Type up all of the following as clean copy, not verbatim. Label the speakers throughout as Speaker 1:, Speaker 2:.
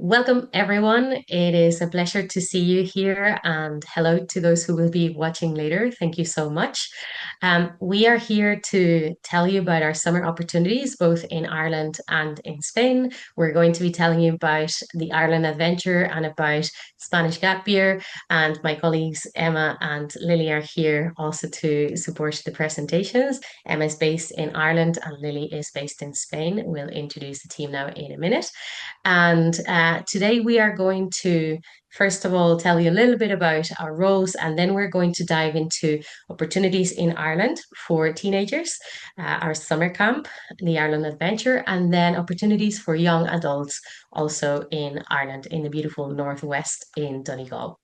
Speaker 1: Welcome, everyone. It is a pleasure to see you here, and hello to those who will be watching later. Thank you so much. We are here to tell you about our summer opportunities, both in Ireland and in Spain. We're going to be telling you about the Ireland Adventure and about Spanish Gap Year. And my colleagues Emma and Lily are here also to support the presentations. Emma is based in Ireland and Lily is based in Spain. We'll introduce the team now in a minute. And today we are going to, first of all, tell you a little bit about our roles, and then we're going to dive into opportunities in Ireland for teenagers, our summer camp, the Ireland Adventure, and then opportunities for young adults also in Ireland, in the beautiful Northwest in Donegal.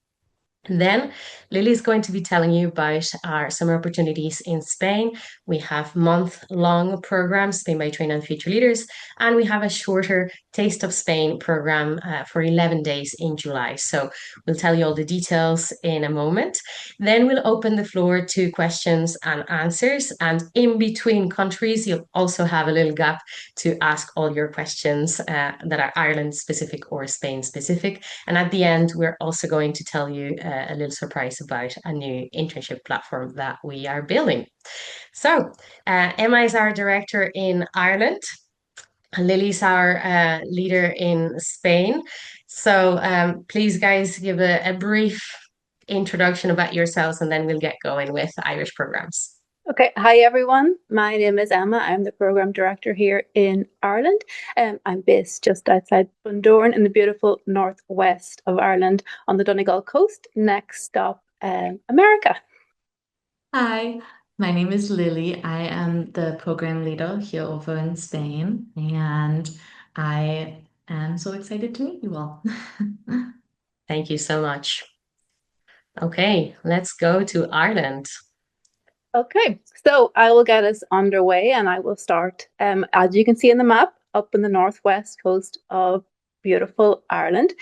Speaker 1: And then Lily's going to be telling you about our summer opportunities in Spain. We have month-long programs, Spain by Train and Future Leaders, and we have a shorter Taste of Spain program for 11 days in July. So we'll tell you all the details in a moment. Then we'll open the floor to questions and answers. And in between countries, you'll also have a little gap to ask all your questions that are Ireland specific or Spain specific. And at the end, we're also going to tell you a little surprise about a new internship platform that we are building. So, Emma is our director in Ireland. Lily's our leader in Spain. So, please, guys, give a brief introduction about yourselves and then we'll get going with Irish programs.
Speaker 2: Okay, hi everyone. My name is Emma. I'm the program director here in Ireland. I'm based just outside Bundoran in the beautiful northwest of Ireland on the Donegal coast. Next stop, America.
Speaker 3: Hi, my name is Lily. I am the program leader here over in Spain, and I am so excited to meet you all.
Speaker 1: Thank you so much. Okay, let's go to Ireland.
Speaker 2: Okay, so I will get us underway and I will start. As you can see in the map, up in the northwest coast of beautiful Ireland.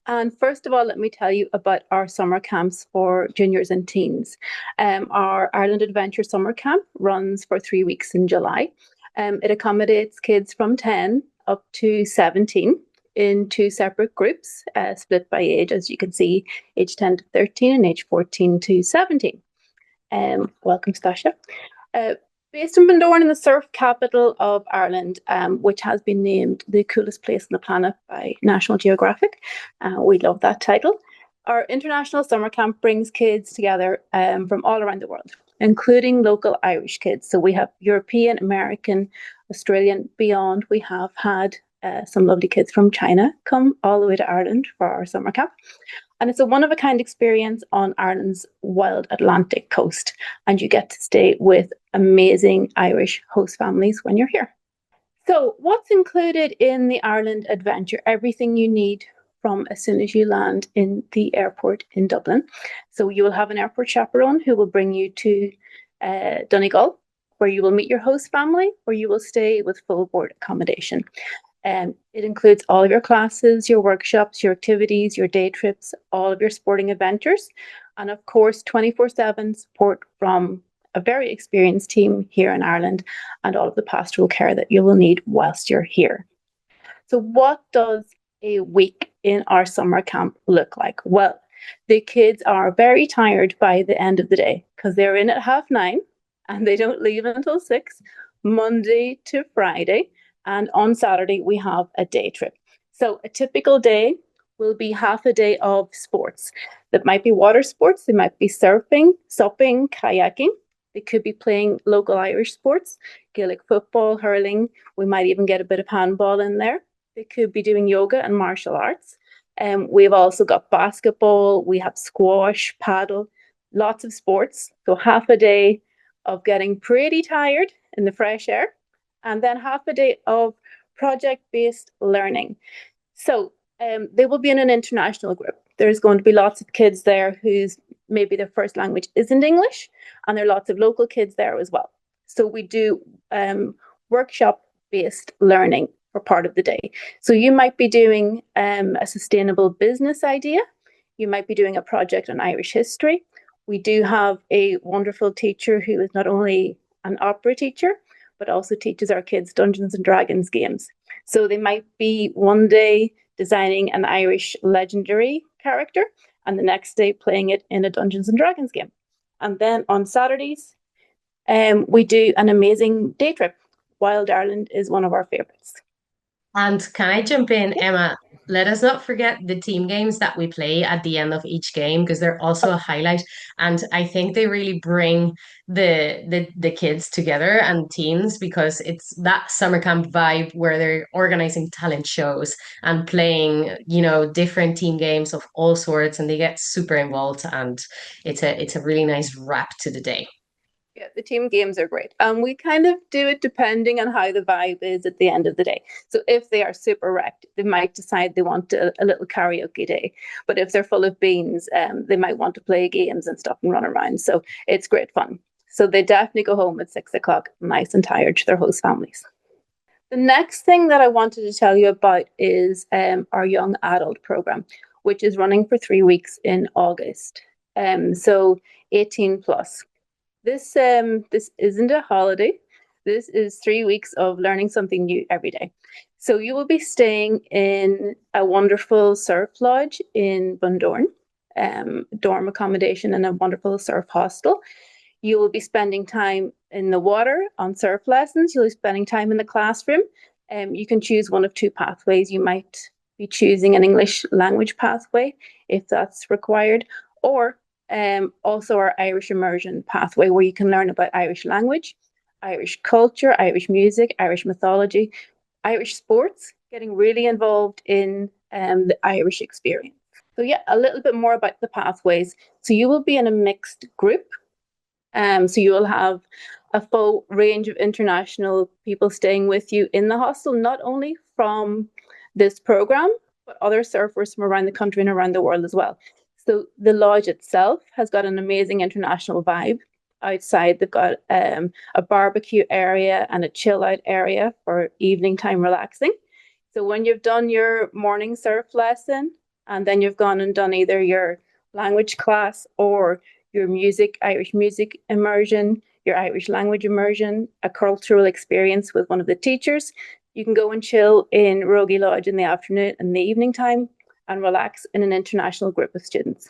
Speaker 2: And first of all, let me tell you about our summer camps for juniors and teens. Our Ireland Adventure Summer Camp runs for 3 weeks in July. It accommodates kids from 10 up to 17 in two separate groups, split by age, as you can see, age 10 to 13 and age 14 to 17. Welcome, Stasha. Based in Bundoran, in the surf capital of Ireland, which has been named the coolest place on the planet by National Geographic. We love that title. Our international summer camp brings kids together from all around the world, including local Irish kids. So we have European, American, Australian, beyond. We have had some lovely kids from China come all the way to Ireland for our summer camp. And it's a one of a kind experience on Ireland's wild Atlantic coast. And you get to stay with amazing Irish host families when you're here. So, what's included in the Ireland Adventure? Everything you need from as soon as you land in the airport in Dublin. So, you will have an airport chaperone who will bring you to Donegal, where you will meet your host family, where you will stay with full board accommodation. It includes all of your classes, your workshops, your activities, your day trips, all of your sporting adventures, and of course, 24/7 support from a very experienced team here in Ireland and all of the pastoral care that you will need whilst you're here. So, what does a week in our summer camp look like? Well, the kids are very tired by the end of the day because they're in at 9:30 and they don't leave until 6, Monday to Friday. And on Saturday, we have a day trip. So a typical day will be half a day of sports. That might be water sports, they might be surfing, supping, kayaking. They could be playing local Irish sports, Gaelic football, hurling. We might even get a bit of handball in there. They could be doing yoga and martial arts. We've also got basketball, we have squash, paddle, lots of sports. So half a day of getting pretty tired in the fresh air and then half a day of project-based learning. So they will be in an international group. There's going to be lots of kids there whose maybe their first language isn't English, and there are lots of local kids there as well. So we do workshop-based learning for part of the day. So you might be doing a sustainable business idea. You might be doing a project on Irish history. We do have a wonderful teacher who is not only an opera teacher, but also teaches our kids Dungeons and Dragons games. So they might be one day designing an Irish legendary character, and the next day playing it in a Dungeons and Dragons game. And then on Saturdays, we do an amazing day trip. Wild Ireland is one of our favorites.
Speaker 1: And can I jump in,
Speaker 2: Yeah.
Speaker 1: Emma? Let us not forget the team games that we play at the end of each game because they're also a highlight. And I think they really bring the kids together and teens because it's that summer camp vibe where they're organizing talent shows and playing, different team games of all sorts, and they get super involved. And it's a really nice wrap to the day.
Speaker 2: Yeah, the team games are great. We kind of do it depending on how the vibe is at the end of the day. So if they are super wrecked, they might decide they want a little karaoke day. But if they're full of beans, they might want to play games and stuff and run around. So it's great fun. So they definitely go home at 6 o'clock, nice and tired to their host families. The next thing that I wanted to tell you about is our young adult program, which is running for 3 weeks in August. So 18 plus. This isn't a holiday. This is 3 weeks of learning something new every day. So you will be staying in a wonderful surf lodge in Bundoran, dorm accommodation in a wonderful surf hostel. You will be spending time in the water on surf lessons. You'll be spending time in the classroom. You can choose one of two pathways. You might be choosing an English language pathway if that's required, or also our Irish immersion pathway, where you can learn about Irish language, Irish culture, Irish music, Irish mythology, Irish sports, getting really involved in the Irish experience. So yeah, a little bit more about the pathways. So you will be in a mixed group. So you will have a full range of international people staying with you in the hostel, not only from this program, but other surfers from around the country and around the world as well. So the lodge itself has got an amazing international vibe. Outside, they've got a barbecue area and a chill out area for evening time relaxing. So when you've done your morning surf lesson and then you've gone and done either your language class or your Irish music immersion, your Irish language immersion, a cultural experience with one of the teachers, you can go and chill in Rogie Lodge in the afternoon and the evening time and relax in an international group of students.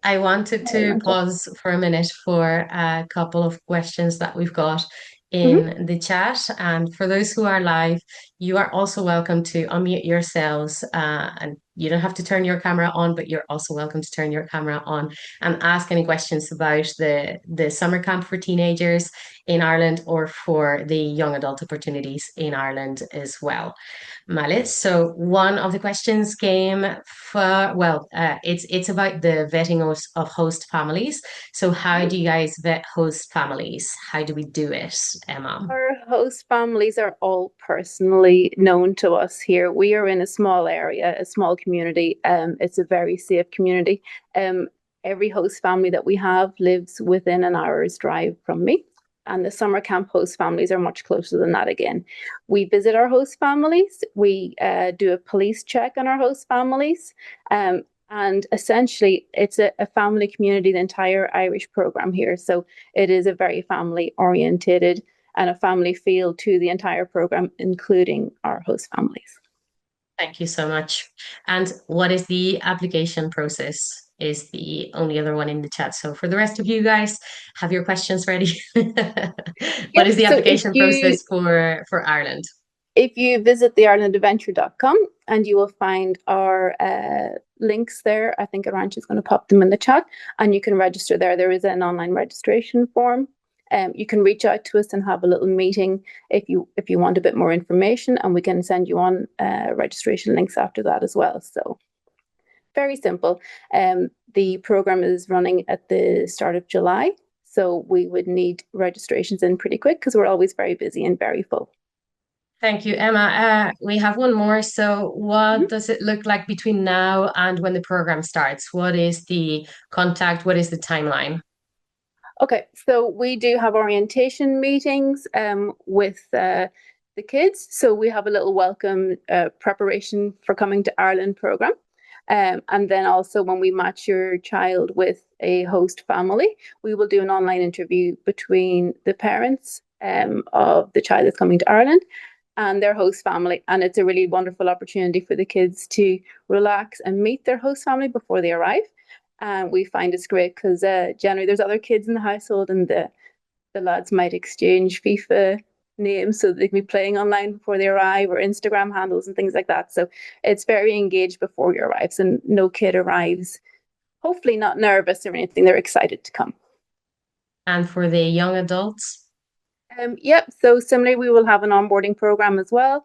Speaker 1: I wanted to pause for a minute for a couple of questions that we've got
Speaker 2: Mm-hmm.
Speaker 1: in the chat. And for those who are live, you are also welcome to unmute yourselves. And you don't have to turn your camera on, but you're also welcome to turn your camera on and ask any questions about the summer camp for teenagers in Ireland or for the young adult opportunities in Ireland as well. Malice. So one of the questions came for, it's about the vetting of host families. So how do you guys vet host families? How do we do it, Emma?
Speaker 2: Our host families are all personally known to us here. We are in a small area, a small community. It's a very safe community. Every host family that we have lives within an hour's drive from me. And the summer camp host families are much closer than that again. We visit our host families. We do a police check on our host families. And essentially, it's a family community, the entire Irish program here. So it is a very family orientated and a family feel to the entire program, including our host families.
Speaker 1: Thank you so much. And what is the application process? Is the only other one in the chat. So for the rest of you guys, have your questions ready. What
Speaker 2: Yep.
Speaker 1: is the
Speaker 2: So
Speaker 1: application process for Ireland?
Speaker 2: if you visit theirelandadventure.com and you will find our links there. I think Arancha is going to pop them in the chat and you can register there. There is an online registration form. You can reach out to us and have a little meeting if you want a bit more information, and we can send you on registration links after that as well. So very simple. The program is running at the start of July, so we would need registrations in pretty quick because we're always very busy and very full.
Speaker 1: Thank you, Emma. We have one more. So, what
Speaker 2: Mhm.
Speaker 1: does it look like between now and when the program starts? What is the contact? What is the timeline?
Speaker 2: Okay, so we do have orientation meetings with the kids. So we have a little welcome preparation for coming to Ireland program. And then also when we match your child with a host family, we will do an online interview between the parents of the child that's coming to Ireland and their host family. And it's a really wonderful opportunity for the kids to relax and meet their host family before they arrive. And we find it's great because generally there's other kids in the household, and the lads might exchange FIFA names so they can be playing online before they arrive, or Instagram handles and things like that. So it's very engaged before you arrive. So no kid arrives, hopefully not nervous or anything. They're excited to come.
Speaker 1: And for the young adults?
Speaker 2: Yep. So similarly, we will have an onboarding program as well.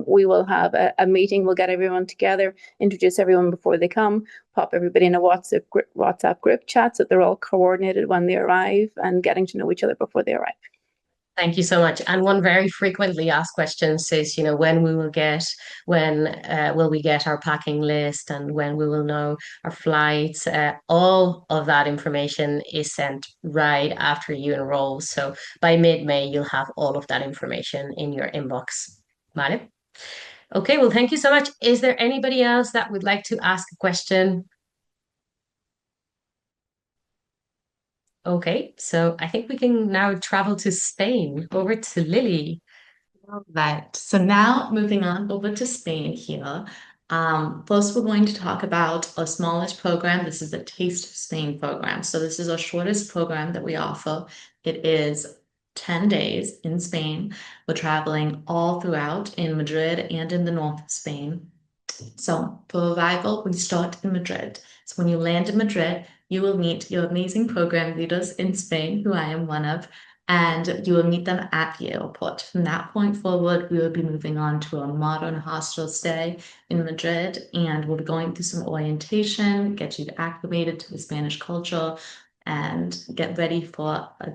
Speaker 2: We will have a meeting. We'll get everyone together, introduce everyone before they come, pop everybody in a WhatsApp group chat so they're all coordinated when they arrive and getting to know each other before they arrive.
Speaker 1: Thank you so much. And one very frequently asked question says, when will we get our packing list and when we will know our flights? All of that information is sent right after you enroll. So by mid-May, you'll have all of that information in your inbox. Vale? Okay, well, thank you so much. Is there anybody else that would like to ask a question? Okay, so I think we can now travel to Spain. Over to Lily.
Speaker 3: Right. So now moving on over to Spain here. First, we're going to talk about our smallest program. This is the Taste of Spain program. So this is our shortest program that we offer. It is 10 days in Spain. We're traveling all throughout in Madrid and in the north of Spain. So for arrival, we start in Madrid. So when you land in Madrid, you will meet your amazing program leaders in Spain, who I am one of, and you will meet them at the airport. From that point forward, we will be moving on to a modern hostel stay in Madrid, and we'll be going through some orientation, get you acclimated to the Spanish culture, and get ready for a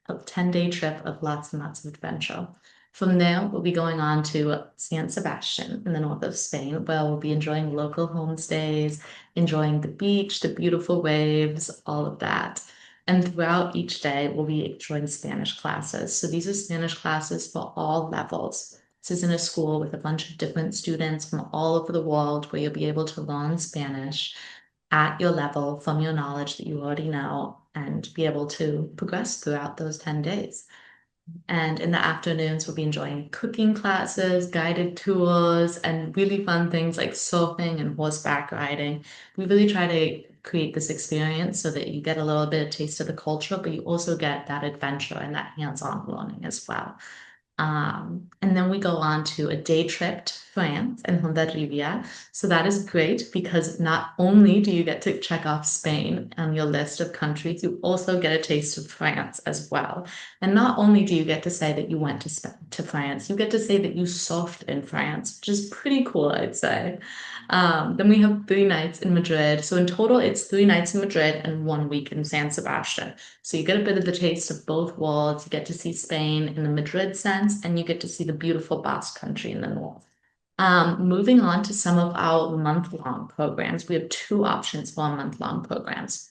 Speaker 3: 10-day trip of lots and lots of adventure. From there, we'll be going on to San Sebastian in the north of Spain, where we'll be enjoying local homestays, enjoying the beach, the beautiful waves, all of that. And throughout each day, we'll be joining Spanish classes. So these are Spanish classes for all levels. This is in a school with a bunch of different students from all over the world where you'll be able to learn Spanish at your level from your knowledge that you already know and be able to progress throughout those 10 days. And in the afternoons, we'll be enjoying cooking classes, guided tours, and really fun things like surfing and horseback riding. We really try to create this experience so that you get a little bit of taste of the culture, but you also get that adventure and that hands-on learning as well. And then we go on to a day trip to France and Hondarribia. So that is great because not only do you get to check off Spain on your list of countries, you also get a taste of France as well. And not only do you get to say that you went to France, you get to say that you surfed in France, which is pretty cool, I'd say. Then we have 3 nights in Madrid. So in total, it's 3 nights in Madrid and 1 week in San Sebastian. So you get a bit of the taste of both worlds. You get to see Spain in the Madrid sense, and you get to see the beautiful Basque Country in the north. Moving on to some of our month-long programs, we have 2 options for our month-long programs.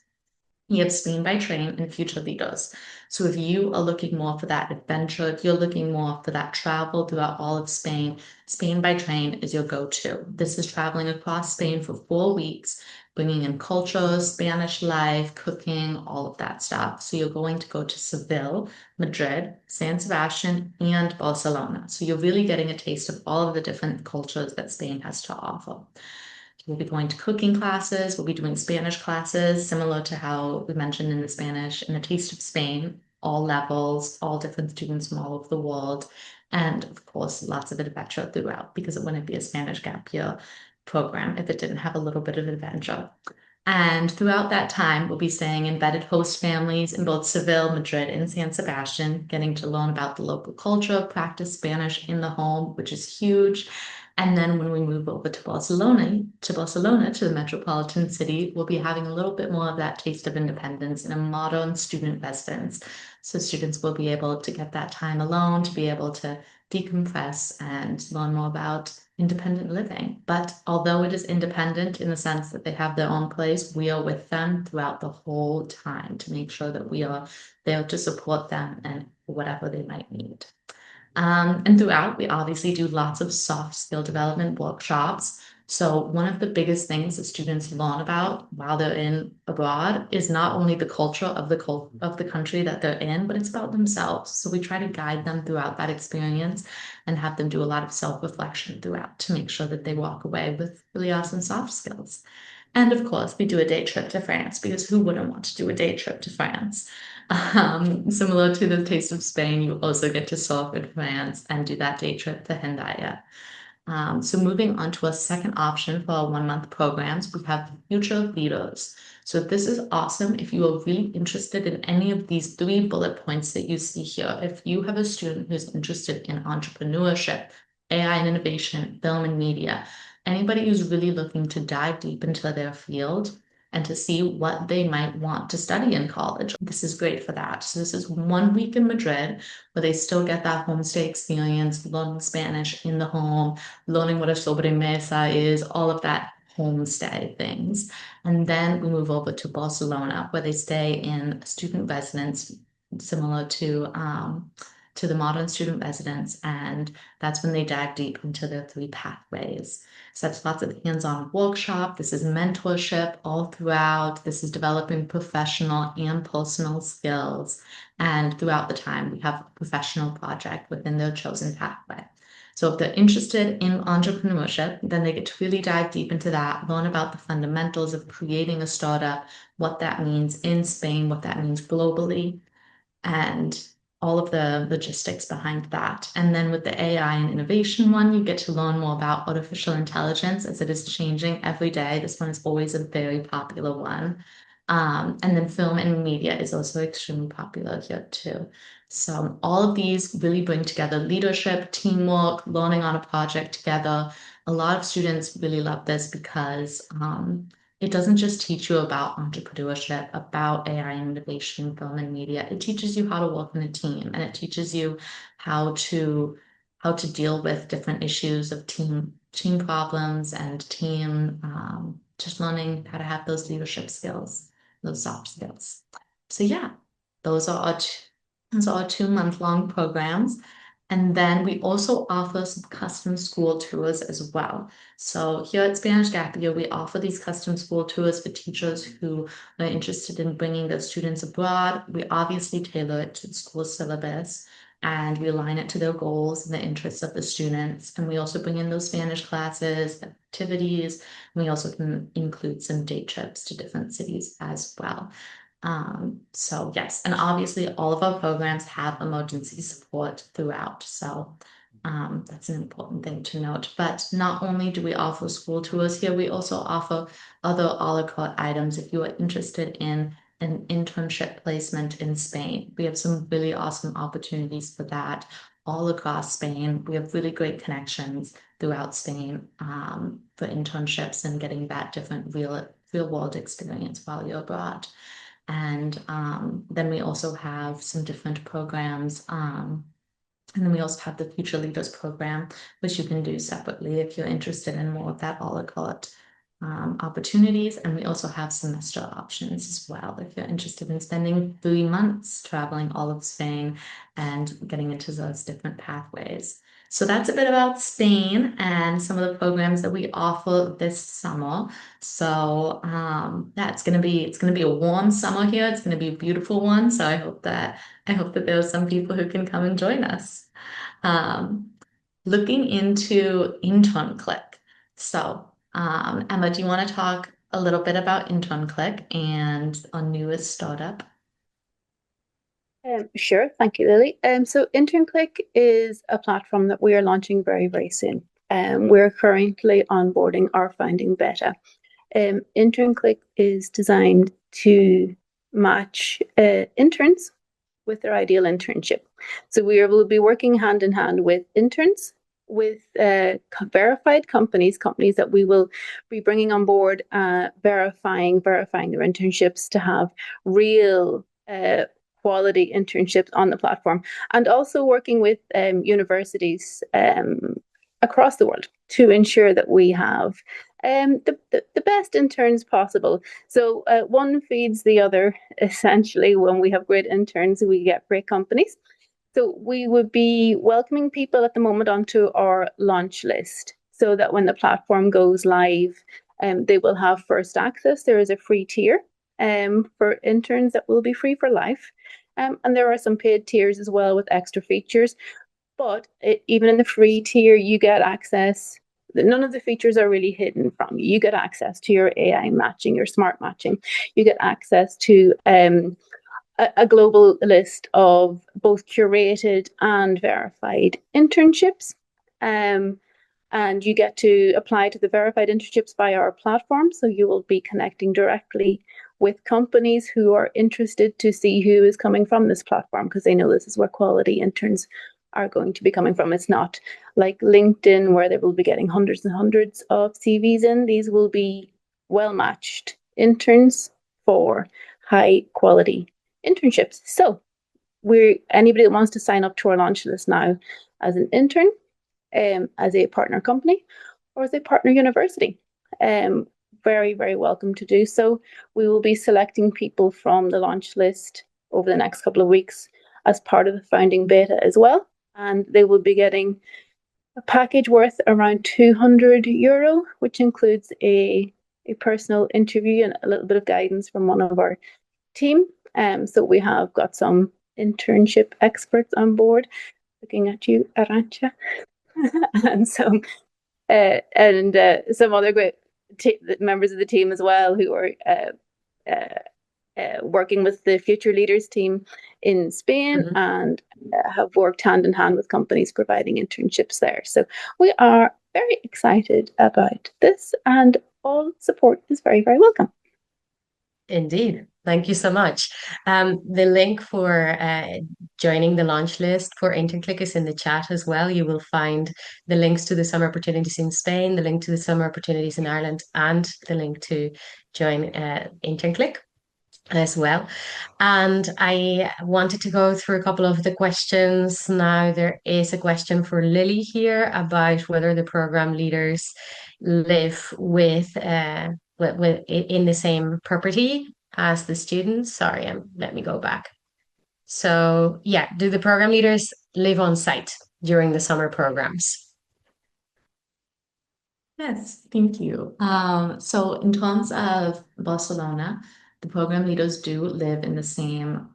Speaker 3: You have Spain by Train and Future Leaders. So if you are looking more for that adventure, if you're looking more for that travel throughout all of Spain, Spain by Train is your go-to. This is traveling across Spain for 4 weeks, bringing in culture, Spanish life, cooking, all of that stuff. So you're going to go to Seville, Madrid, San Sebastian, and Barcelona. So you're really getting a taste of all of the different cultures that Spain has to offer. We'll be going to cooking classes. We'll be doing Spanish classes, similar to how we mentioned in the Spanish in the Taste of Spain, all levels, all different students from all over the world. And of course, lots of adventure throughout because it wouldn't be a Spanish gap year program if it didn't have a little bit of adventure. And throughout that time, we'll be staying in vetted host families in both Seville, Madrid, and San Sebastian, getting to learn about the local culture, practice Spanish in the home, which is huge. And then when we move over to Barcelona, to the metropolitan city, we'll be having a little bit more of that taste of independence in a modern student residence. So students will be able to get that time alone, to be able to decompress and learn more about independent living. But although it is independent in the sense that they have their own place, we are with them throughout the whole time to make sure that we are there to support them and whatever they might need. And throughout, we obviously do lots of soft skill development workshops. So one of the biggest things that students learn about while they're in abroad is not only the culture of the country that they're in, but it's about themselves. So we try to guide them throughout that experience and have them do a lot of self-reflection throughout to make sure that they walk away with really awesome soft skills. And of course, we do a day trip to France because who wouldn't want to do a day trip to France? Similar to the Taste of Spain, you also get to surf in France and do that day trip to Hendaya. So moving on to a second option for our 1 month programs, we have Future Leaders. So this is awesome if you are really interested in any of these 3 bullet points that you see here. If you have a student who's interested in entrepreneurship, AI and innovation, film and media, anybody who's really looking to dive deep into their field and to see what they might want to study in college, this is great for that. So this is 1 week in Madrid where they still get that homestay experience, learning Spanish in the home, learning what a sobremesa is, all of that homestay things. And then we move over to Barcelona, where they stay in student residence, similar to the modern student residence. And that's when they dive deep into their 3 pathways. So that's lots of hands-on workshop. This is mentorship all throughout. This is developing professional and personal skills. And throughout the time, we have a professional project within their chosen pathway. So if they're interested in entrepreneurship, then they get to really dive deep into that, learn about the fundamentals of creating a startup, what that means in Spain, what that means globally, and all of the logistics behind that. And then with the AI and innovation one, you get to learn more about artificial intelligence as it is changing every day. This one is always a very popular one. And then film and media is also extremely popular here too. So all of these really bring together leadership, teamwork, learning on a project together. A lot of students really love this because it doesn't just teach you about entrepreneurship, about AI and innovation, film and media. It teaches you how to work in a team, and it teaches you how to deal with different issues of team problems and team just learning how to have those leadership skills, those soft skills. So yeah, those are those are our 2 month long programs. And then we also offer some custom school tours as well. So here at Spanish Gap Year, we offer these custom school tours for teachers who are interested in bringing their students abroad. We obviously tailor it to the school syllabus and we align it to their goals and the interests of the students. And we also bring in those Spanish classes, activities. And we also can include some day trips to different cities as well. So yes, and obviously all of our programs have emergency support throughout. So that's an important thing to note. But not only do we offer school tours here, we also offer other a la carte items if you are interested in an internship placement in Spain. We have some really awesome opportunities for that all across Spain. We have really great connections throughout Spain for internships and getting that different real world experience while you're abroad. And then we also have some different programs. And then we also have the Future Leaders program, which you can do separately if you're interested in more of that a la carte opportunities. And we also have semester options as well if you're interested in spending 3 months traveling all of Spain and getting into those different pathways. So that's a bit about Spain and some of the programs that we offer this summer. So yeah, it's gonna be a warm summer here. It's gonna be a beautiful one. So I hope that there are some people who can come and join us. Um, Looking into Intern Click. So, Emma, do you want to talk a little bit about Intern Click and our newest startup?
Speaker 2: Sure, thank you, Lily. So InternClick is a platform that we are launching very, very soon. We're currently onboarding our founding beta. InternClick is designed to match interns with their ideal internship. So will be working hand in hand with interns, with verified companies that we will be bringing on board, verifying their internships to have real quality internships on the platform, and also working with universities across the world to ensure that we have the best interns possible. So one feeds the other, essentially. When we have great interns, we get great companies. So we would be welcoming people at the moment onto our launch list. so that when the platform goes live, they will have first access. There is a free tier for interns that will be free for life. And there are some paid tiers as well with extra features. But even in the free tier, you get access. None of the features are really hidden from you. You get access to your AI matching, your smart matching. You get access to a global list of both curated and verified internships. And you get to apply to the verified internships via our platform. So you will be connecting directly with companies who are interested to see who is coming from this platform, because they know this is where quality interns are going to be coming from. It's not like LinkedIn where they will be getting hundreds and hundreds of CVs in. These will be well matched interns for high quality internships. So anybody that wants to sign up to our launch list now as an intern, as a partner company, or as a partner university, very, very welcome to do so. We will be selecting people from the launch list over the next couple of weeks as part of the founding beta as well. And they will be getting a package worth around €200, which includes a personal interview and a little bit of guidance from one of our team. So we have got some internship experts on board, looking at you, Arantxa, and some some other great members of the team as well, who are working with the Future Leaders team in Spain, and have worked hand in hand with companies providing internships there. So we are very excited about this, and all support is very, very welcome.
Speaker 1: Indeed. Thank you so much. The link for joining the launch list for InternClick is in the chat as well. You will find the links to the summer opportunities in Spain, the link to the summer opportunities in Ireland, and the link to join InternClick as well. And I wanted to go through a couple of the questions. Now, there is a question for Lily here about whether the program leaders live with in the same property as the students. Sorry, let me go back. So yeah, do the program leaders live on site during the summer programs?
Speaker 3: Yes, thank you. So in terms of Barcelona, the program leaders do live in the same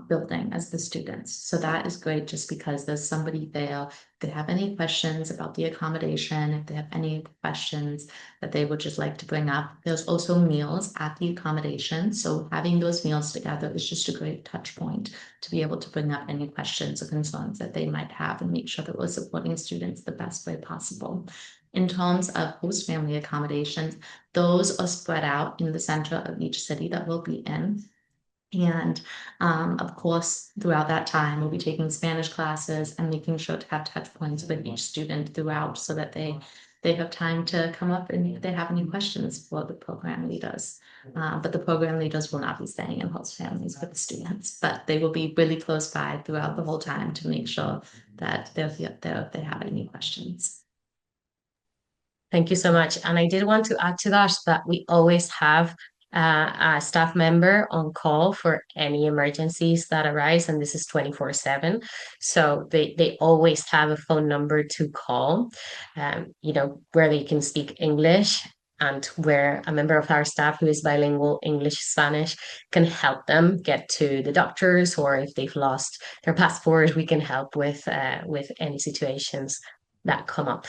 Speaker 3: building as the students. So that is great just because there's somebody there. If they have any questions about the accommodation, if they have any questions that they would just like to bring up. There's also meals at the accommodation. So having those meals together is just a great touch point to be able to bring up any questions or concerns that they might have and make sure that we're supporting students the best way possible. In terms of host family accommodations, those are spread out in the center of each city that we'll be in. And of course, throughout that time, we'll be taking Spanish classes and making sure to have touch points with each student throughout so that they have time to come up and if they have any questions for the program leaders. But the program leaders will not be staying in host families with the students, but they will be really close by throughout the whole time to make sure that they have any questions.
Speaker 1: Thank you so much. And I did want to add to that we always have a staff member on call for any emergencies that arise, and this is 24/7. So they always have a phone number to call, where they can speak English and where a member of our staff who is bilingual English, Spanish can help them get to the doctors, or if they've lost their passport, we can help with any situations that come up.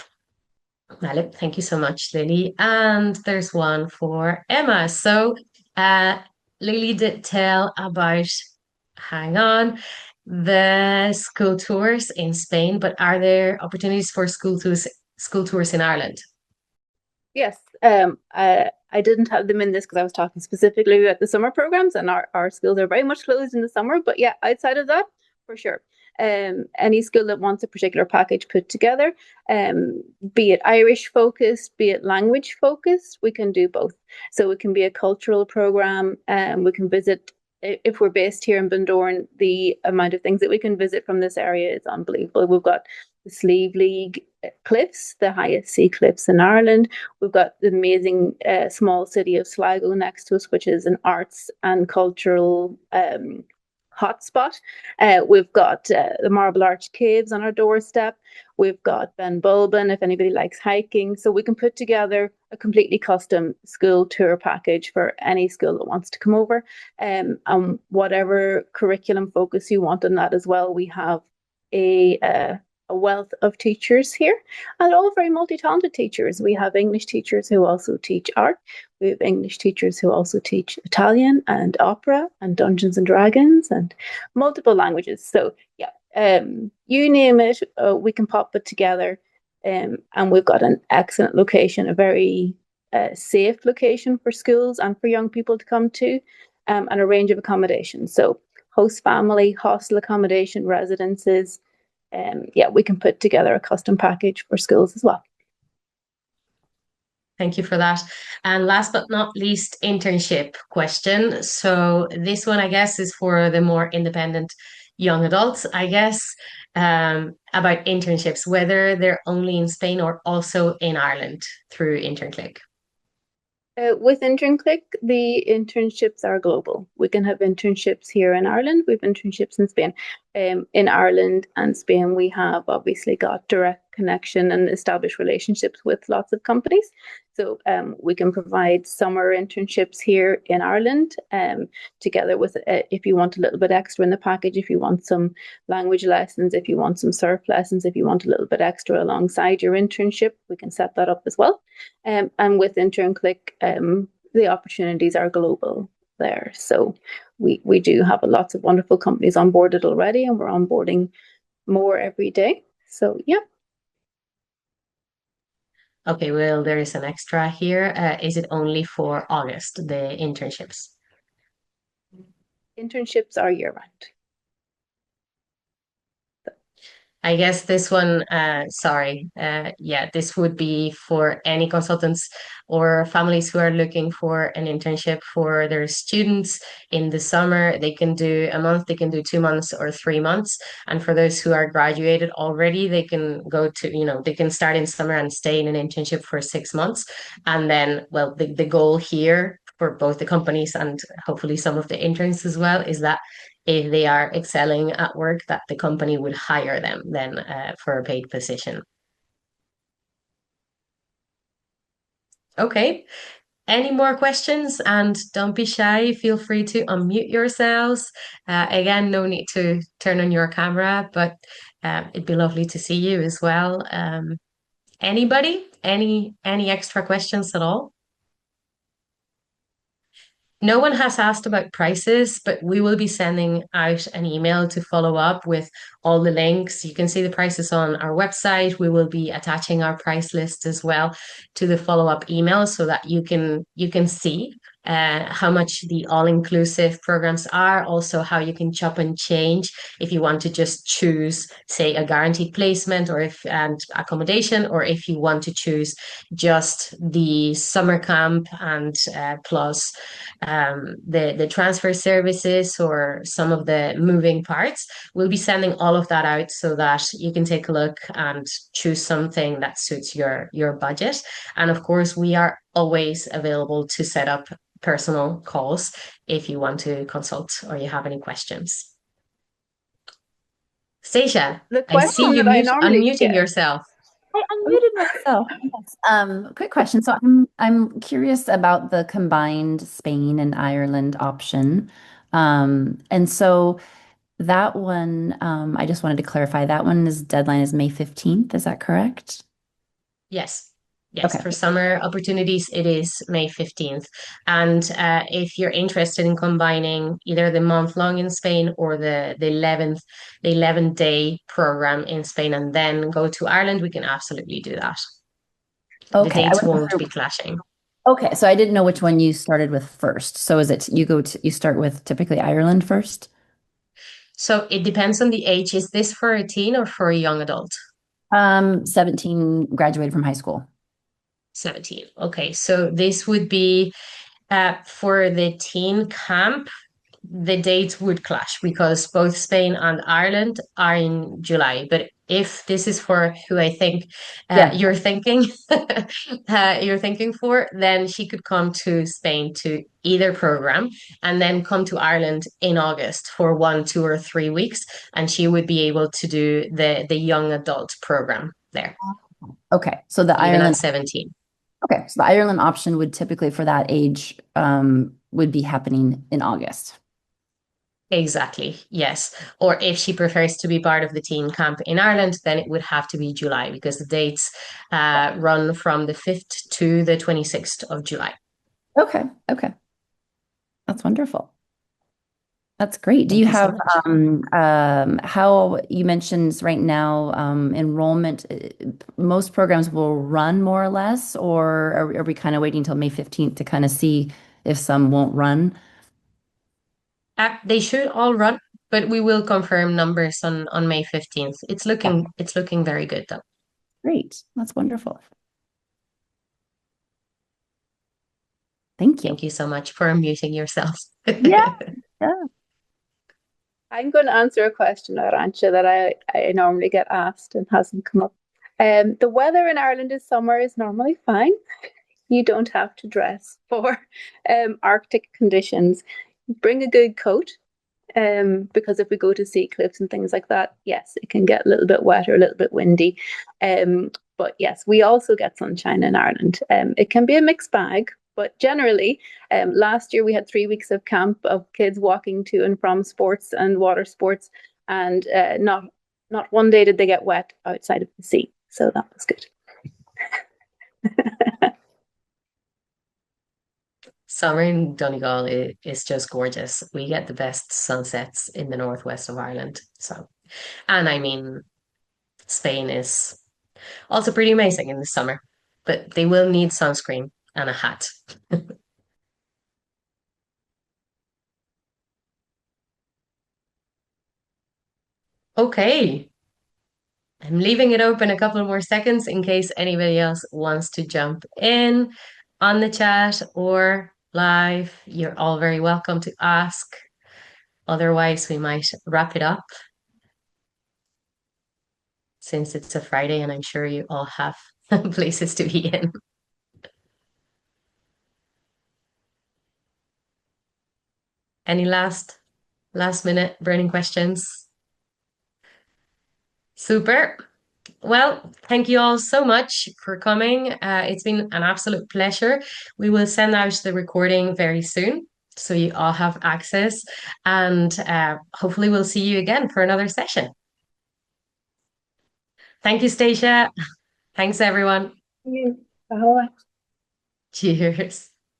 Speaker 1: Vale, thank you so much, Lily. And there's one for Emma. So, Lily did tell about, hang on, the school tours in Spain, but are there opportunities for school tours in Ireland?
Speaker 2: Yes, I didn't have them in this because I was talking specifically about the summer programs, and our schools are very much closed in the summer. But yeah, outside of that, for sure. Any school that wants a particular package put together, be it Irish focused, be it language focused, we can do both. So it can be a cultural program, we can visit. If we're based here in Bundoran, the amount of things that we can visit from this area is unbelievable. We've got the Slieve League cliffs, the highest sea cliffs in Ireland. We've got the amazing small city of Sligo next to us, which is an arts and cultural hotspot. We've got the Marble Arch Caves on our doorstep. We've got Ben Bulben if anybody likes hiking. So we can put together a completely custom school tour package for any school that wants to come over. And whatever curriculum focus you want on that as well, we have a wealth of teachers here, and all very multi-talented teachers. We have English teachers who also teach art. We have English teachers who also teach Italian and opera and Dungeons and Dragons and multiple languages. So yeah, you name it, we can pop it together. And we've got an excellent location, a very safe location for schools and for young people to come to, and a range of accommodations. So host family, hostel accommodation, residences. Yeah, we can put together a custom package for schools as well.
Speaker 1: Thank you for that. And last but not least, internship question. So this one, I guess, is for the more independent young adults, I guess, about internships, whether they're only in Spain or also in Ireland through InternClick.
Speaker 2: With InternClick, the internships are global. We can have internships here in Ireland. We have internships in Spain. In Ireland and Spain, we have obviously got direct connection and established relationships with lots of companies. So we can provide summer internships here in Ireland, together with, if you want a little bit extra in the package, if you want some language lessons, if you want some surf lessons, if you want a little bit extra alongside your internship, we can set that up as well. And with InternClick, the opportunities are global there. So we do have lots of wonderful companies onboarded already, and we're onboarding more every day. So yeah.
Speaker 1: Okay, well, there is an extra here. Is it only for August, the internships?
Speaker 2: Internships are year round.
Speaker 1: I guess this one, sorry, yeah, this would be for any consultants or families who are looking for an internship for their students in the summer. They can do a month, they can do 2 months or 3 months. And for those who are graduated already, they can go to, they can start in summer and stay in an internship for 6 months. And then, well, the goal here for both the companies and hopefully some of the interns as well is that if they are excelling at work, that the company would hire them then for a paid position. Okay. Any more questions? And don't be shy. Feel free to unmute yourselves. Again, no need to turn on your camera, but it'd be lovely to see you as well. Anybody? Any extra questions at all? No one has asked about prices, but we will be sending out an email to follow up with all the links. You can see the prices on our website. We will be attaching our price list as well to the follow-up email so that you can see how much the all-inclusive programs are, also how you can chop and change if you want to just choose, say, a guaranteed placement or if and accommodation, or if you want to choose just the summer camp and plus the transfer services or some of the moving parts. We'll be sending all of that out so that you can take a look and choose something that suits your budget. And of course, we are always available to set up personal calls if you want to consult or you have any questions. Stacia,
Speaker 2: The
Speaker 1: I see
Speaker 2: question
Speaker 1: you
Speaker 2: that I normally
Speaker 1: unmuting
Speaker 2: get.
Speaker 1: yourself.
Speaker 4: I unmuted myself. Yes. Quick question. So I'm curious about the combined Spain and Ireland option. And so that one, I just wanted to clarify that one is deadline is May 15th. Is that correct?
Speaker 1: Yes. Yes,
Speaker 4: Okay.
Speaker 1: for summer opportunities, it is May 15th. And if you're interested in combining either the month long in Spain or the 11-day program in Spain and then go to Ireland, we can absolutely do that. The
Speaker 4: Okay.
Speaker 1: dates won't be clashing.
Speaker 4: Okay. So I didn't know which one you started with first. So is it you start with typically Ireland first?
Speaker 1: So it depends on the age. Is this for a teen or for a young adult?
Speaker 4: 17, graduated from high school.
Speaker 1: 17. Okay. So this would be for the teen camp. the dates would clash because both Spain and Ireland are in July. But if this is for who I think
Speaker 4: Yeah.
Speaker 1: you're thinking, you're thinking for, then she could come to Spain to either program and then come to Ireland in August for 1, 2, or 3 weeks, and she would be able to do the young adult program there,
Speaker 4: Okay. So the
Speaker 1: even at
Speaker 4: Ireland
Speaker 1: 17.
Speaker 4: Okay, so the Ireland option would typically for that age would be happening in August.
Speaker 1: Exactly, yes. Or if she prefers to be part of the teen camp in Ireland, then it would have to be July because the dates run from the 5th to the 26th of July.
Speaker 4: Okay, okay. That's wonderful. That's great. Do you
Speaker 1: Thank you so
Speaker 4: have
Speaker 1: much.
Speaker 4: how you mentioned right now enrollment? Most programs will run more or less, or are we kind of waiting until May 15th to kind of see if some won't run?
Speaker 1: They should all run, but we will confirm numbers on May 15th.
Speaker 4: Yeah,
Speaker 1: It's looking very good though.
Speaker 4: great. That's wonderful. Thank you.
Speaker 1: Thank you so much for unmuting yourselves.
Speaker 4: Yeah, yeah.
Speaker 2: I'm going to answer a question, Arantxa, that I normally get asked and hasn't come up. The weather in Ireland in summer is normally fine. You don't have to dress for Arctic conditions. Bring a good coat, because if we go to sea cliffs and things like that, yes, it can get a little bit wet or a little bit windy. But yes, we also get sunshine in Ireland. It can be a mixed bag, but generally, last year we had 3 weeks of camp of kids walking to and from sports and water sports, and not one day did they get wet outside of the sea. So that was good.
Speaker 1: Summer in Donegal is just gorgeous. We get the best sunsets in the northwest of Ireland. So, and I mean, Spain is also pretty amazing in the summer, but they will need sunscreen and a hat. Okay, I'm leaving it open a couple more seconds in case anybody else wants to jump in on the chat or live. You're all very welcome to ask. Otherwise, we might wrap it up since it's a Friday and I'm sure you all have places to be in. Any last minute burning questions? Super. Well, thank you all so much for coming. It's been an absolute pleasure. We will send out the recording very soon, so you all have access, and hopefully we'll see you again for another session. Thank you, Stacia. Thanks, everyone.
Speaker 2: Yeah. Bye.
Speaker 1: Cheers.